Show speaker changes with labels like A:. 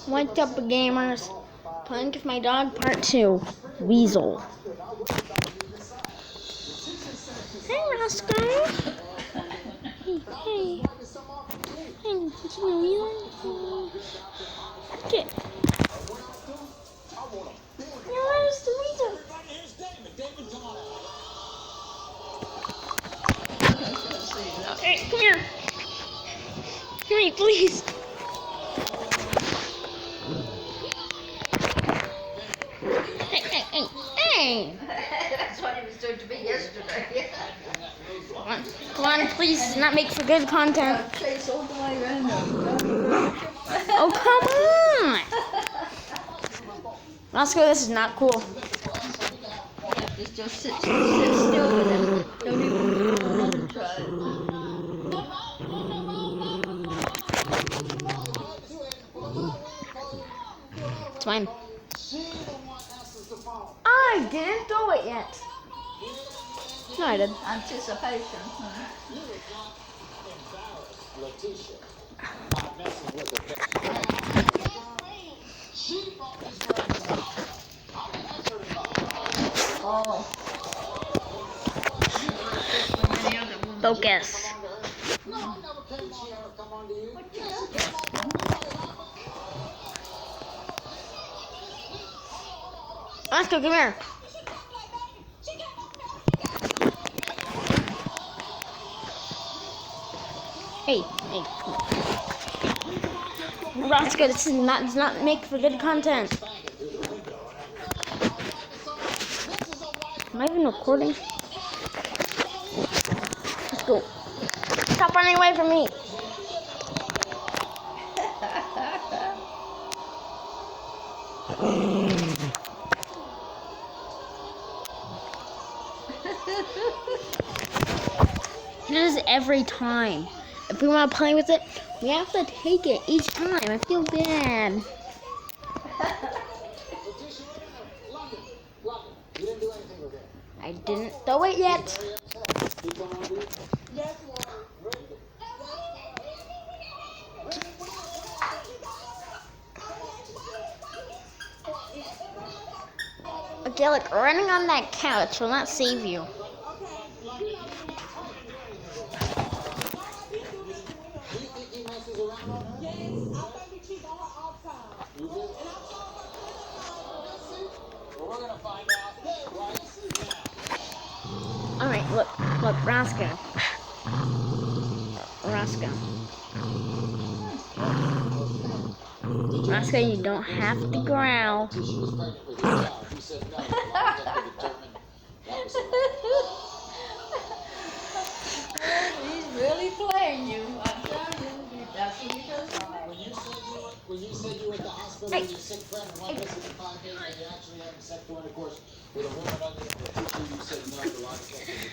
A: What's up, gamers? Playing with my dog, part 2. Weasel. Hey, Roscoe. Hey. Hey, it's my Weasel. Get. Where's the Weasel? Okay, come here. Come here, please. Hey.
B: That's what he was doing to me yesterday.
A: Come on, please, not make for good content.
B: Chase all the way around.
A: Oh, come on! Roscoe, this is not cool.
B: Just sit still with him. Don't even try.
A: It's fine. I didn't do it yet. No, I did.
B: Anticipation. Oh.
A: Focus. Roscoe, come here. Hey. Roscoe, this does not make for good content. Am I even recording? Let's go. Stop running away from me. This is every time. If we want to play with it, we have to take it each time. I feel bad. I didn't throw it yet. Okay, look, running on that couch will not save you. Alright, look, Roscoe. Roscoe, you don't have to growl.
B: He's really playing you. I'm telling you. That's what he does.
C: When you said you were at the hospital with your sick friend and one missing 5 days and you actually having sex during the course with a woman under the 50, you said no, the logical thing